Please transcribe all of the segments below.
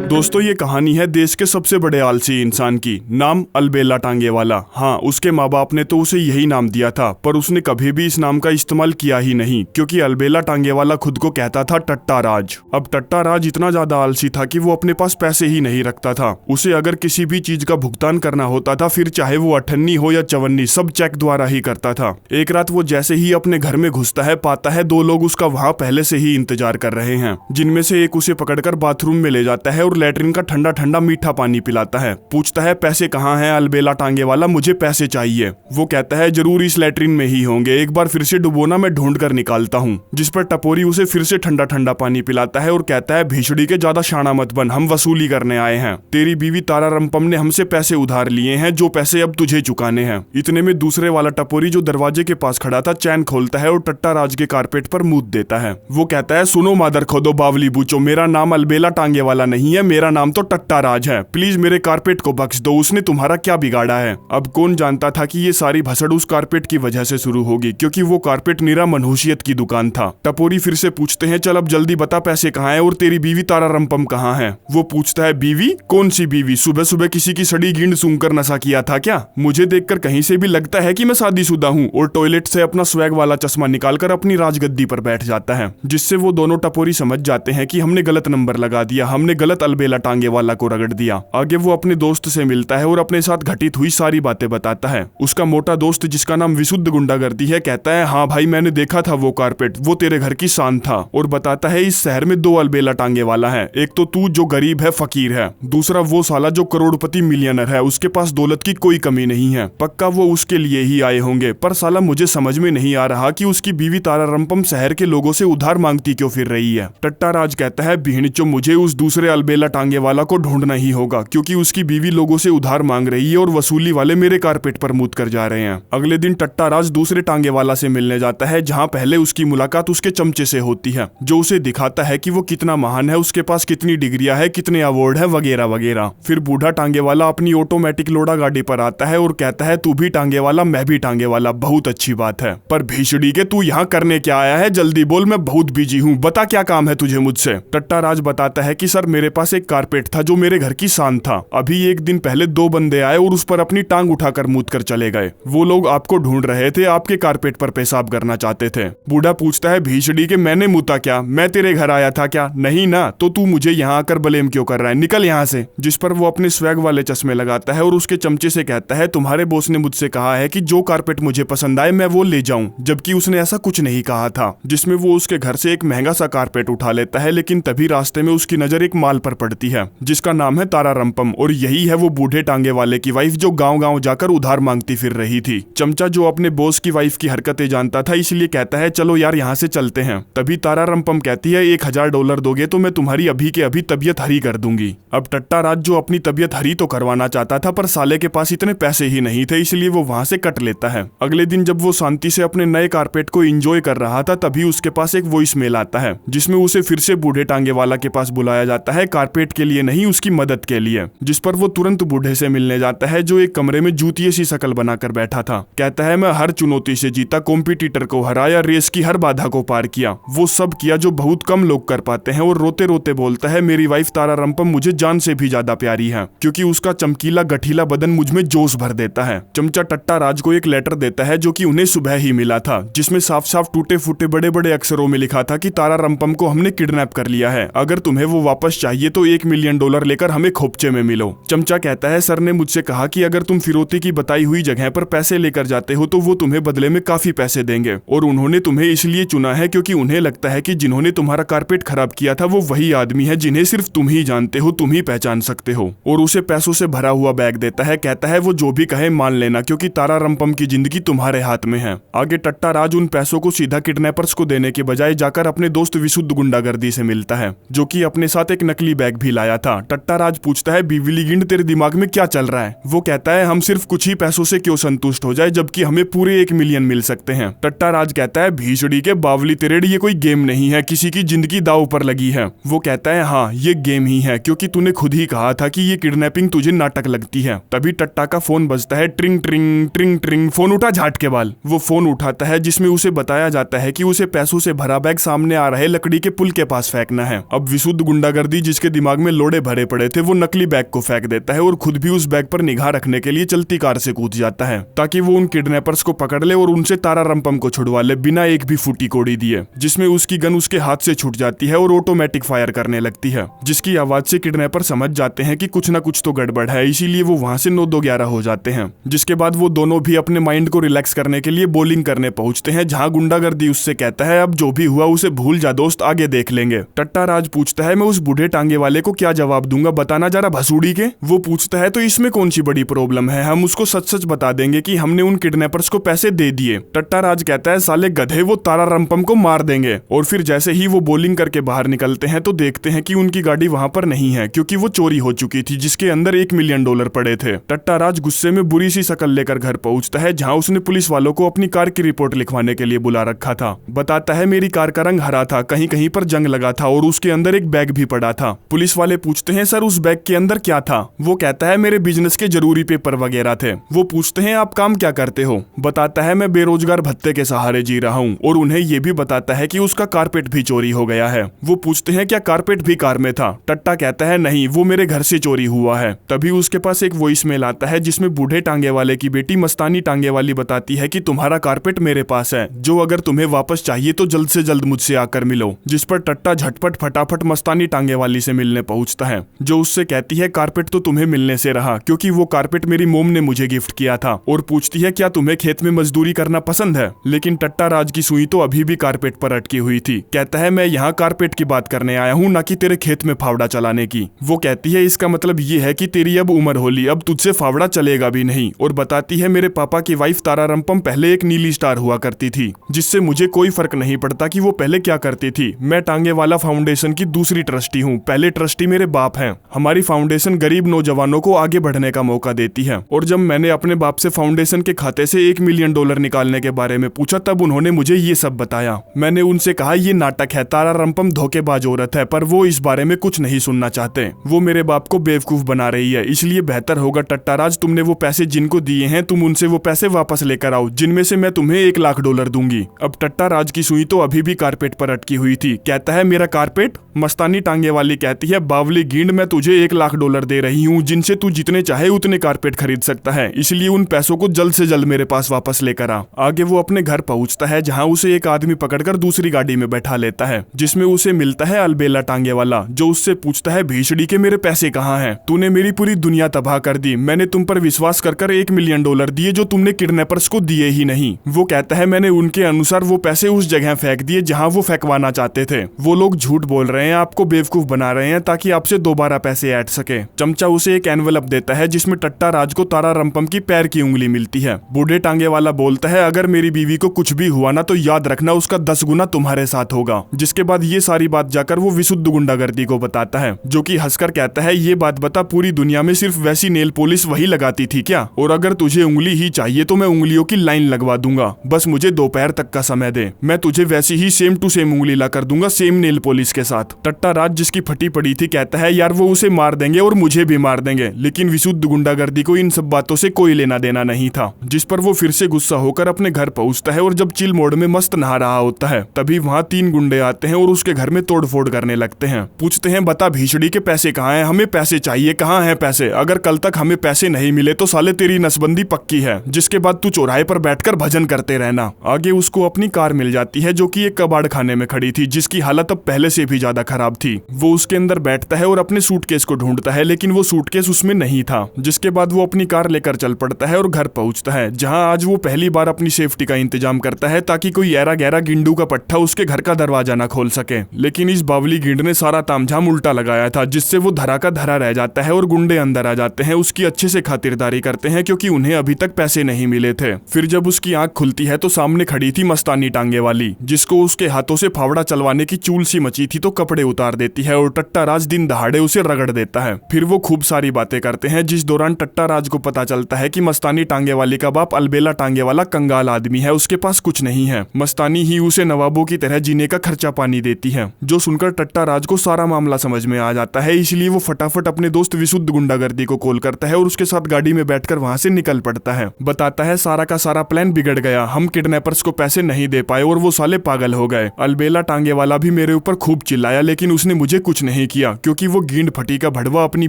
दोस्तों ये कहानी है देश के सबसे बड़े आलसी इंसान की। नाम अलबेला टांगेवाला। हाँ, उसके माँ बाप ने तो उसे यही नाम दिया था, पर उसने कभी भी इस नाम का इस्तेमाल किया ही नहीं, क्योंकि अलबेला टांगेवाला खुद को कहता था टट्टा राज। अब टट्टा राज इतना ज्यादा आलसी था कि वो अपने पास पैसे ही नहीं रखता था। उसे अगर किसी भी चीज का भुगतान करना होता था, फिर चाहे वो 98 हो या 54, सब चेक द्वारा ही करता था। एक रात वो जैसे ही अपने घर में घुसता है, पाता है 2 लोग उसका वहाँ पहले से ही इंतजार कर रहे हैं, जिनमें से एक उसे पकड़कर बाथरूम में ले जाता है और लैट्रिन का ठंडा ठंडा मीठा पानी पिलाता है। पूछता है पैसे कहाँ हैं अलबेला टांगेवाला, मुझे पैसे चाहिए। वो कहता है जरूर इस लैट्रिन में ही होंगे, एक बार फिर से डुबोना, मैं ढूंढ कर निकालता हूँ। जिस पर टपोरी उसे फिर से ठंडा ठंडा पानी पिलाता है और कहता है भीषड़ी के ज्यादा शाना मत बन, हम वसूली करने आए हैं। तेरी बीवी तारा रंपम ने हमसे पैसे उधार लिए हैं, जो पैसे अब तुझे चुकाने हैं। इतने में दूसरे वाला टपोरी जो दरवाजे के पास खड़ा था चैन खोलता है और टट्टा राज के कारपेट पर मूत देता है। वो कहता है सुनो मादर खोदो बावली बूचो, मेरा नाम अलबेला टांगेवाला नहीं है, मेरा नाम तो टट्टा राज है, प्लीज मेरे कारपेट को बख्श दो, उसने तुम्हारा क्या बिगाड़ा है। अब कौन जानता था कि ये सारी भसड़ उस कारपेट की वजह से शुरू होगी, क्योंकि वो कारपेट निरा मनहूसियत की दुकान था। टपोरी फिर से पूछते हैं चल अब जल्दी बता पैसे कहाँ हैं और तेरी बीवी तारा रंपम कहाँ है। वो पूछता है बीवी? कौन सी बीवी? सुबह सुबह किसी की सड़ी गिंड सूंघकर नशा किया था क्या? मुझे देखकर कहीं से भी लगता है कि मैं शादीशुदा हूँ। और टॉयलेट से अपना स्वैग वाला चश्मा निकालकर अपनी राजगद्दी पर बैठ जाता है, जिससे वो दोनों टपोरी समझ जाते हैं कि हमने गलत नंबर लगा दिया, हमने गलत अलबेला टांगेवाला को रगड़ दिया। आगे वो अपने दोस्त से मिलता है और अपने साथ घटित हुई सारी बातें बताता है। उसका मोटा दोस्त जिसका नाम विशुद्ध गुंडागर्दी है कहता है हाँ भाई मैंने देखा था वो कारपेट, वो तेरे घर की शान था। और बताता है इस शहर में 2 अलबेला टांगेवाला है, एक तो तू जो गरीब है फकीर है, दूसरा वो साला जो करोड़पति मिलियनर है, उसके पास दौलत की कोई कमी नहीं है। पक्का वो उसके लिए ही आए होंगे, पर साला मुझे समझ में नहीं आ रहा कि उसकी बीवी तारा रंपम शहर के लोगों से उधार मांगती क्यों फिर रही है। टट्टा राज कहता है भीड़चो मुझे उस दूसरे अलबेला टांगेवाला को ढूंढना ही होगा, क्योंकि उसकी बीवी लोगों से उधार मांग रही है और वसूली वाले मेरे कारपेट पर मूत कर जा रहे हैं। अगले दिन टट्टा राज दूसरे टांगेवाला से मिलने जाता है, जहां पहले उसकी मुलाकात उसके चमचे से होती है, जो उसे दिखाता है कि वो कितना महान है, उसके पास कितनी डिग्रियां है, कितने अवार्ड है वगैरह वगैरह। फिर बूढ़ा टांगेवाला अपनी ऑटोमेटिक लोडा गाड़ी पर आता है और कहता है तू भी टांगेवाला, मैं भी टांगेवाला, बहुत अच्छी बात है, पर भीषड़ी के तू यहाँ करने क्या आया है? जल्दी बोल, मैं बहुत बिजी हूँ, बता क्या काम है तुझे मुझसे। टट्टा राज बताता है कि सर मेरे पास एक कारपेट था जो मेरे घर की शान था, अभी एक दिन पहले 2 बंदे आए और उस पर अपनी टांग उठाकर मूत कर चले गए। वो लोग आपको ढूंढ रहे थे, आपके कारपेट पर पेशाब करना चाहते थे। बूढ़ा पूछता है भीषड़ी के मैंने मूता क्या? मैं तेरे घर आया था क्या? नहीं ना, तो तू मुझे यहाँ आकर ब्लेम क्यों कर रहा है, निकल यहाँ से। जिस पर वो अपने स्वैग वाले चश्मे लगाता है और उसके चमचे से कहता है तुम्हारे बॉस ने मुझसे कहा है कि जो कारपेट मुझे पसंद आए मैं वो ले जाऊं, जबकि उसने ऐसा कुछ नहीं कहा था। जिसमें वो उसके घर से एक महंगा सा कारपेट उठा लेता है, लेकिन तभी रास्ते में उसकी नजर एक माल पर पड़ती है जिसका नाम है तारा रंपम, और यही है वो बूढ़े टांगे वाले की वाइफ जो गांव गांव जाकर उधार मांगती फिर रही थी। चमचा जो अपने बॉस की वाइफ की हरकतें जानता था, इसलिए कहता है चलो यार यहाँ से चलते हैं। तभी तारा रंपम कहती है $1000 दोगे तो मैं तुम्हारी अभी के अभी तबियत हरी कर दूंगी। अब टट्टा राज जो अपनी तबियत हरी तो करवाना चाहता था, पर साले के पास इतने पैसे ही नहीं थे, इसलिए वो वहां से कट लेता है। अगले दिन जब वो शांति से अपने नए कारपेट को एंजॉय कर रहा था, तभी उसके पास एक वॉइस मेल आता है जिसमें उसे फिर से बूढ़े टांगे वाला के पास बुलाया जाता है, कारपेट के लिए नहीं उसकी मदद के लिए। जिस पर वो तुरंत बूढ़े से मिलने जाता है जो एक कमरे में जूतिये सी शक्ल बनाकर बैठा था। कहता है मैं हर चुनौती से जीता, कॉम्पिटिटर को हराया, रेस की हर बाधा को पार किया, वो सब किया जो बहुत कम लोग कर पाते हैं। और रोते रोते बोलता है मेरी वाइफ तारा रंपम मुझे जान से भी ज्यादा प्यारी है, क्योंकि उसका चमकीला गठीला बदन मुझ में जोश भर देता है। चमचा टट्टा राज को एक लेटर देता है जो कि उन्हें सुबह ही मिला था, जिसमें साफ साफ टूटे फूटे बड़े बड़े अक्षरों में लिखा था कि तारा रंपम को हमने किडनैप कर लिया है, अगर तुम्हें वो वापस चाहिए तो $1 मिलियन लेकर हमें खोपचे में मिलो। चमचा कहता है सर ने मुझसे कहा कि अगर तुम फिरौती की बताई हुई जगह पर पैसे लेकर जाते हो तो वो तुम्हें बदले में काफी पैसे देंगे, और उन्होंने तुम्हें इसलिए चुना है क्योंकि उन्हें लगता है कि जिन्होंने तुम्हारा कारपेट खराब किया था वो वही आदमी है जिन्हें सिर्फ तुम ही जानते हो, तुम ही पहचान सकते हो। और उसे पैसों से भरा हुआ बैग देता है, कहता है वो जो भी कहे मान लेना, क्योंकि तारा रंपम की जिंदगी तुम्हारे हाथ में है। आगे टट्टा राज उन पैसों को सीधा किडनैपर्स को देने के बजाय जाकर अपने दोस्त विशुद्ध गुंडागर्दी से मिलता है, जो कि अपने साथ एक नकली बैग बैग भी लाया था। टट्टा राज पूछता है बिजली गिंड तेरे दिमाग में क्या चल रहा है? वो कहता है हम सिर्फ कुछ ही पैसों से क्यों संतुष्ट हो जाए जबकि हमें पूरे 1 मिलियन मिल सकते हैं। टट्टा राज कहता है भीषड़ी के बावली तेरेड़, ये कोई गेम नहीं है, किसी की जिंदगी दांव पर लगी है। वो कहता है हाँ ये गेम ही है, क्योंकि तूने खुद ही कहा था कि ये किडनैपिंग तुझे नाटक लगती है। तभी टट्टा का फोन बजता है, ट्रिंग ट्रिंग ट्रिंग ट्रिंग। फोन उठा झाट के बाल। वो फोन उठाता है जिसमें उसे बताया जाता है कि उसे पैसों से भरा बैग सामने आ रहे लकड़ी के पुल के पास फेंकना है। अब विशुद्ध गुंडागर्दी जिसके दिमाग में लोड़े भरे पड़े थे वो नकली बैग को फेंक देता है और खुद भी उस बैग पर निगाह रखने के लिए चलती कार से कूद जाता है ताकि वो उन किडनैपर्स को पकड़ ले और उनसे तारा रंपम को छुड़वा ले बिना एक भी फूटी कोड़ी दिए, जिसमें उसकी गन उसके हाथ से छूट जाती है और ऑटोमेटिक फायर करने लगती है, जिसकी आवाज से किडनैपर समझ जाते हैं कि कुछ न कुछ तो गड़बड़ है। इसीलिए वो वहां से 9-2-11 हो जाते हैं। जिसके बाद वो दोनों भी अपने माइंड को रिलैक्स करने के लिए बॉलिंग करने पहुंचते हैं, जहां गुंडागर्दी उससे कहता है अब जो भी हुआ उसे भूल जा दोस्त, आगे देख लेंगे। टट्टा राज पूछता है मैं उस बूढ़े टांगे वाले को क्या जवाब दूंगा, बताना जरा भसूड़ी के। वो पूछता है तो इसमें कौन सी बड़ी प्रॉब्लम है, हम उसको सच सच बता देंगे कि हमने उन किडनैपर्स को पैसे दे दिए। टट्टा राज कहता है साले गधे, वो तारा रंपम को मार देंगे। और फिर जैसे ही वो बॉलिंग करके बाहर निकलते हैं तो देखते हैं कि उनकी गाड़ी वहां पर नहीं है, क्योंकि वो चोरी हो चुकी थी जिसके अंदर $1 मिलियन पड़े थे। टट्टा राज गुस्से में बुरी सी शकल लेकर घर पहुंचता है, जहां उसने पुलिस वालों को अपनी कार की रिपोर्ट लिखवाने के लिए बुला रखा था। बताता है मेरी कार का रंग हरा था, कहीं कहीं पर जंग लगा था और उसके अंदर एक बैग भी पड़ा था। पुलिस वाले पूछते हैं सर उस बैग के अंदर क्या था? वो कहता है मेरे बिजनेस के जरूरी पेपर वगैरह थे। वो पूछते हैं आप काम क्या करते हो? बताता है मैं बेरोजगार भत्ते के सहारे जी रहा हूँ, और उन्हें ये भी बताता है कि उसका कारपेट भी चोरी हो गया है। वो पूछते हैं क्या कारपेट भी कार में था? टट्टा कहता है नहीं, वो मेरे घर से चोरी हुआ है। तभी उसके पास एक वॉइस मेल आता है जिसमें बूढ़े टांगे वाले की बेटी मस्तानी टांगे वाली बताती है कि तुम्हारा कारपेट मेरे पास है, जो अगर तुम्हें वापस चाहिए तो जल्द से जल्द मुझसे आकर मिलो। जिस पर टट्टा झटपट फटाफट मस्तानी टांगे वाली से मिलने पहुंचता है, जो उससे कहती है कारपेट तो तुम्हें मिलने से रहा, क्योंकि वो कारपेट मेरी मोम ने मुझे गिफ्ट किया था। और पूछती है क्या तुम्हें खेत में मजदूरी करना पसंद है? लेकिन टट्टा राज की सुई तो अभी भी कारपेट पर अटकी हुई थी। कहता है मैं यहाँ कारपेट की बात करने आया हूँ, ना कि तेरे खेत में फावड़ा चलाने की। वो कहती है इसका मतलब ये है कि तेरी अब उम्र होली, अब तुझसे फावड़ा चलेगा भी नहीं। और बताती है मेरे पापा की वाइफ तारा रंपम पहले एक नीली स्टार हुआ करती थी, जिससे मुझे कोई फर्क नहीं पड़ता कि वो पहले क्या करती थी। मैं टांगे वाला फाउंडेशन की दूसरी ट्रस्टी हूँ, पहले ट्रस्टी मेरे बाप हैं। हमारी फाउंडेशन गरीब नौजवानों को आगे बढ़ने का मौका देती है। और जब मैंने अपने बाप से फाउंडेशन के खाते से $1 मिलियन निकालने के बारे में पूछा तब उन्होंने मुझे ये सब बताया। मैंने उनसे कहा ये नाटक है, तारा रंपम धोखेबाज औरत है, पर वो इस बारे में कुछ नहीं सुनना चाहते। वो मेरे बाप को बेवकूफ बना रही है, इसलिए बेहतर होगा टट्टा राज तुमने वो पैसे जिनको दिए हैं तुम उनसे वो पैसे वापस लेकर आओ, जिनमें से मैं तुम्हें $1 लाख दूंगी। अब टट्टा राज की सुई तो अभी भी कारपेट पर अटकी हुई थी। कहता है मेरा कारपेट? मस्तानी टांगे वाली कहती है बावली गींड, मैं तुझे $1 लाख दे रही हूँ, जिनसे तू जितने चाहे उतने कारपेट खरीद सकता है, इसलिए उन पैसों को जल्द से जल्द मेरे पास वापस लेकर आ। आगे वो अपने घर पहुंचता है, जहाँ उसे एक आदमी पकड़कर दूसरी गाड़ी में बैठा लेता है, जिसमें उसे मिलता है अलबेला टांगे वाला, जो उससे पूछता है भीषड़ी के मेरे पैसे कहाँ हैं? तूने मेरी पूरी दुनिया तबाह कर दी, मैंने तुम पर विश्वास कर $1 मिलियन दिए जो तुमने किडनैपर्स को दिए ही नहीं। वो कहता है मैंने उनके अनुसार वो पैसे उस जगह फेंक दिए जहाँ वो फेंकवाना चाहते थे। वो लोग झूठ बोल रहे हैं, आपको बेवकूफ बना रहे हैं ताकि आपसे दोबारा पैसे ऐड सके। चमचा उसे एक एनवेलप देता है जिसमें टट्टा राज को तारा रंपम की पैर की उंगली मिलती है। बूढ़े टांगे वाला बोलता है अगर मेरी बीवी को कुछ भी हुआ ना तो याद रखना उसका 10 गुना तुम्हारे साथ होगा। जिसके बाद ये सारी बात जाकर वो विशुद्ध गुंडागर्दी को बताता है, जो कि हंसकर कहता है ये बात बता, पूरी दुनिया में सिर्फ वैसी नेल पॉलिश वही लगाती थी क्या? और अगर तुझे उंगली ही चाहिए तो मैं उंगलियों की लाइन लगवा दूंगा, बस मुझे दोपहर तक का समय दे, मैं तुझे वैसी ही सेम टू सेम उंगली ला कर दूंगा, सेम नेल पॉलिश के साथ। टट्टा राज जिसकी फटी पड़ी थी कहता है यार वो उसे मार देंगे और मुझे भी मार देंगे, लेकिन विशुद्ध गुंडागर्दी को इन सब बातों से कोई लेना देना नहीं था। जिस पर वो फिर से गुस्सा होकर अपने घर पहुंचता है और जब चिल मोड में मस्त नहा रहा होता है तभी वहाँ 3 गुंडे आते हैं और उसके घर में तोड़फोड़ करने लगते हैं। पूछते हैं बता भीषड़ी के पैसे कहाँ हैं, हमें पैसे चाहिए, कहाँ हैं पैसे? अगर कल तक हमें पैसे नहीं मिले तो साले तेरी नसबंदी पक्की है, जिसके बाद तू चौराहे पर बैठकर भजन करते रहना। आगे उसको अपनी कार मिल जाती है जो कि एक कबाड़ खाने में खड़ी थी, जिसकी हालत अब पहले से भी ज्यादा खराब थी। वो उसके अंदर बैठता है और अपने सूटकेस को ढूंढता है, लेकिन वो सूटकेस उसमें नहीं था। जिसके बाद वो अपनी कार लेकर चल पड़ता है और घर पहुंचता है, जहां आज वो पहली बार अपनी सेफ्टी का इंतजाम करता है ताकि कोई ऐरा गहरा गिंडू का पट्टा उसके घर का दरवाजा न खोल सके। लेकिन इस बावली गिंड ने सारा तामझाम उल्टा लगाया था, जिससे वो धरा का धरा रह जाता है और गुंडे अंदर आ जाते हैं। उसकी अच्छे से खातिरदारी करते हैं क्योंकि उन्हें अभी तक पैसे नहीं मिले थे। फिर जब उसकी आंख खुलती है तो सामने खड़ी थी मस्तानी टांगे वाली, जिसको उसके हाथों से फावड़ा चलवाने की चूल सी मची थी तो कपड़े उतार देती है और टट्टा राज दिन दहाड़े उसे रगड़ देता है। फिर वो खूब सारी बातें करते हैं, जिस दौरान टट्टा राज को पता चलता है कि मस्तानी टांगेवाली का बाप अलबेला टांगेवाला कंगाल आदमी है, उसके पास कुछ नहीं है। मस्तानी ही उसे नवाबों की तरह जीने का खर्चा पानी देती है। जो सुनकर टट्टा राज को सारा मामला समझ में आ जाता है, इसलिए वो फटाफट अपने दोस्त विशुद्ध गुंडागर्दी को कॉल करता है और उसके साथ गाड़ी में बैठकर वहां से निकल पड़ता है। बताता है सारा का सारा प्लान बिगड़ गया, हम किडनैपर्स को पैसे नहीं दे पाए और वो साले पागल हो गए। अलबेला टांगेवाला भी मेरे ऊपर खूब चिल्लाया, लेकिन उसने मुझे कुछ नहीं किया, क्योंकि वो गींड फटी का भड़वा अपनी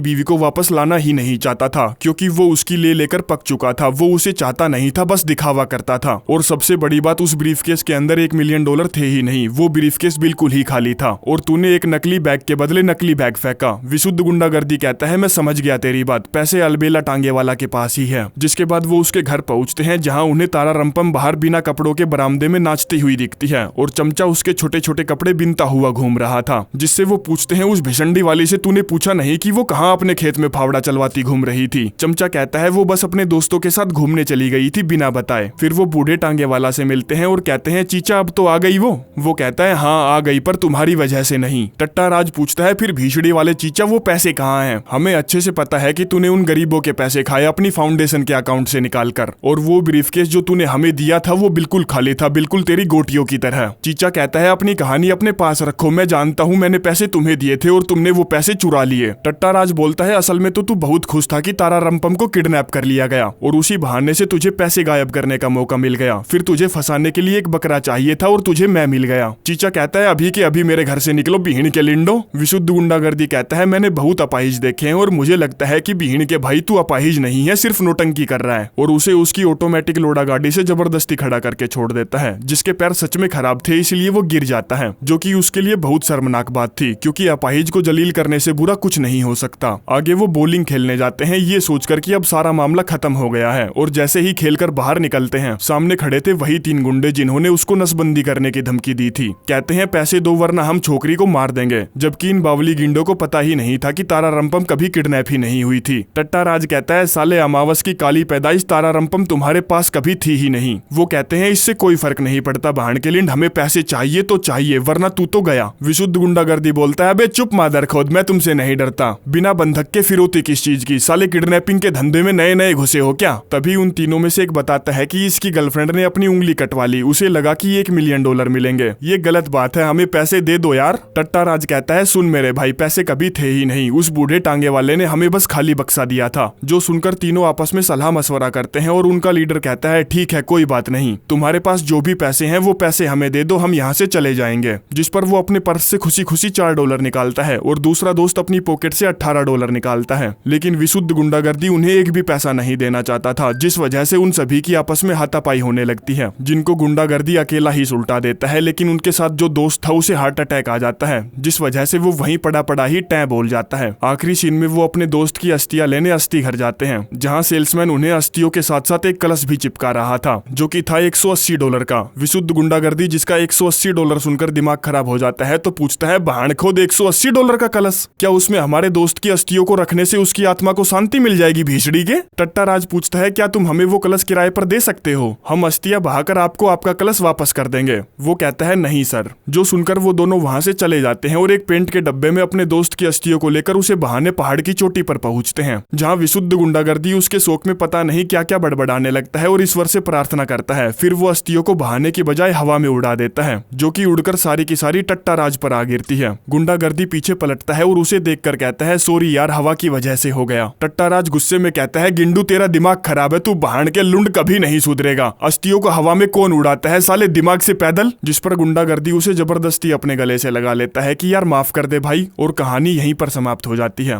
बीवी को वापस लाना ही नहीं चाहता था, क्योंकि वो उसकी लेकर पक चुका था। वो उसे चाहता नहीं था, बस दिखावा करता था। और सबसे बड़ी बात, उस ब्रीफकेस के अंदर $1 मिलियन थे ही नहीं, वो ब्रीफकेस बिल्कुल ही खाली था और तूने एक नकली बैग के बदले नकली बैग फेंका। विशुद्ध गुंडागर्दी कहता है मैं समझ गया तेरी बात, पैसे अलबेला टांगेवाला के पास ही है। जिसके बाद वो उसके घर पहुंचते हैं, जहां उन्हें तारा रंपम बाहर बिना कपड़ों के बरामदे में नाचती हुई दिखती है और चमचा उसके छोटे छोटे कपड़े बिनता हुआ घूम रहा था। जिससे वो पूछते हैं उस भिशंडी वाली से तूने पूछा नहीं कि वो कहाँ अपने खेत में फावड़ा चलवाती घूम रही थी? चमचा कहता है वो बस अपने दोस्तों के साथ घूमने चली गई थी बिना बताए। फिर वो बूढ़े टांगेवाला से मिलते हैं और कहते हैं चीचा अब तो आ गई वो कहता है हाँ आ गई, पर तुम्हारी वजह से नहीं। टट्टा राज पूछता है फिर भीषड़ी वाले चीचा वो पैसे कहाँ हैं? हमें अच्छे से पता है कि तूने उन गरीबों के पैसे खाए अपनी फाउंडेशन के अकाउंट से निकाल कर, और वो ब्रीफकेस जो तूने हमें दिया था वो बिल्कुल खाली था, बिल्कुल तेरी गोटियों की तरह। चीचा कहता है अपनी कहानी अपने पास रखो, मैं जानता हूँ मैंने पैसे तुम्हें दिए थे और तुमने वो पैसे चुरा लिए। टट्टा राज बोलता है असल में तो तू बहुत खुश था कि तारा रंपम को किडनैप कर लिया गया और उसी बहाने से तुझे पैसे गायब करने का मौका मिल गया। फिर तुझे फंसाने के लिए एक बकरा चाहिए था और तुझे मैं मिल गया। चीचा कहता है अभी के अभी मेरे घर से निकलो बीहड़ के लिंडो। विशुद्ध गुंडागर्दी कहता है मैंने बहुत अपाहिज देखे हैं और मुझे लगता है कि बीहड़ के भाई तू अपाहिज नहीं है, सिर्फ नोटंकी कर रहा है। और उसे उसकी ऑटोमेटिक लोडा गाड़ी से जबरदस्ती खड़ा करके छोड़ देता है, जिसके पैर सच में खराब थे इसलिए वो गिर जाता है, जो कि उसके लिए बहुत शर्मनाक बात थी, क्योंकि अपाहिज को जलील करने से बुरा कुछ नहीं हो सकता। आगे वो बॉलिंग खेलने जाते हैं ये सोचकर कि अब सारा मामला खत्म हो गया है, और जैसे ही खेलकर बाहर निकलते हैं सामने खड़े थे वही 3 गुंडे जिन्होंने उसको नसबंदी करने की धमकी दी थी। कहते हैं पैसे दो वरना हम छोकरी को मार देंगे, जबकि इन बावली गिंडों को पता ही नहीं था कि तारा रंपम कभी किडनैप ही नहीं हुई थी। टट्टा राज कहता है साले अमावस की काली पैदाइश तारा रंपम तुम्हारे पास कभी थी ही नहीं। वो कहते हैं इससे कोई फर्क नहीं पड़ता बहन के लिंड, हमें पैसे चाहिए तो चाहिए वरना तू तो गया। विशुद्ध गुंडागर्दी बोलता है अबे चुप मादर खोद, मैं तुमसे नहीं डरता, बिना बंधक के फिरौती किस चीज की, साले किडनैपिंग के धंधे में नए नए घुसे हो क्या? तभी उन तीनों में से एक बताता है कि इसकी गर्लफ्रेंड ने अपनी उंगली कटवा ली, उसे लगा कि $1 मिलियन मिलेंगे। ये गलत बात है, हमें पैसे दे दो यार। टट्टा राज कहता है सुन मेरे भाई, पैसे कभी थे ही नहीं, उस बूढ़े टांगे वाले ने हमें बस खाली बक्सा दिया था। जो सुनकर तीनों आपस में सलाह मशवरा करते हैं और उनका लीडर कहता है ठीक है कोई बात नहीं, तुम्हारे पास जो भी पैसे हैं वो पैसे हमें दे दो, हम यहाँ से चले जाएंगे। जिस पर वो अपने पर्स से खुशी खुशी $4 निकालता है और दूसरा दोस्त अपनी पॉकेट से $18 निकालता है। लेकिन विशुद्ध गुंडागर्दी उन्हें एक भी पैसा नहीं देना चाहता था, जिस वजह से उन सभी की आपस में हाथापाई होने लगती है, जिनको गुंडागर्दी अकेला ही सुलटा देता है। लेकिन उनके साथ जो दोस्त था उसे हार्ट अटैक आ जाता है, जिस वजह से वो वहीं पड़ा पड़ा ही टैं बोल जाता है। आखिरी सीन में वो अपने दोस्त की अस्थियां लेने अस्थि घर जाते हैं, जहां सेल्समैन उन्हें अस्थियों के साथ साथ एक कलश भी चिपका रहा था, जो कि था $180 का। विशुद्ध गुंडागर्दी जिसका $180 सुनकर दिमाग खराब हो जाता है, तो पूछता है बहान खोद $180 का कलश, क्या उसमें हमारे दोस्त की अस्थियों को रखने से उसकी आत्मा को शांति मिल जाएगी भीषड़ी के? टट्टा राज पूछता है क्या तुम हमें वो कलश किराए पर दे सकते हो, हम अस्थियां बहाकर आपको आपका कलश वापस कर देंगे। वो कहता है नहीं सर। जो सुनकर वो दोनों वहां से चले जाते हैं और एक पेंट के डब्बे में अपने दोस्त की अस्थियों को लेकर उसे बहाने पहाड़ की चोटी पर पहुंचते हैं, जहां विशुद्ध गुंडागर्दी उसके शोक में पता नहीं क्या क्या बड़बड़ाने लगता है और ईश्वर से प्रार्थना करता है। फिर वो अस्थियों को बहाने की बजाय हवा में उड़ा देता है, जो कि उड़कर सारी की सारी टट्टा राज पर आ गिरती है। गुंडागर्दी पीछे पलटता है और उसे देखकर कहता है सॉरी यार, हवा की वजह से हो गया। टट्टा राज गुस्से में कहता है गिंडू तेरा दिमाग खराब है, तू बहान के लुंड कभी नहीं सुधरेगा, अस्थियों को हवा में कौन उड़ाता है साले दिमाग से पैदल। जिस पर गुंडागर्दी उसे जबरदस्ती अपने गले से लगा लेता है कि यार माफ कर दे भाई, और कहानी यहीं पर समाप्त हो जाती है।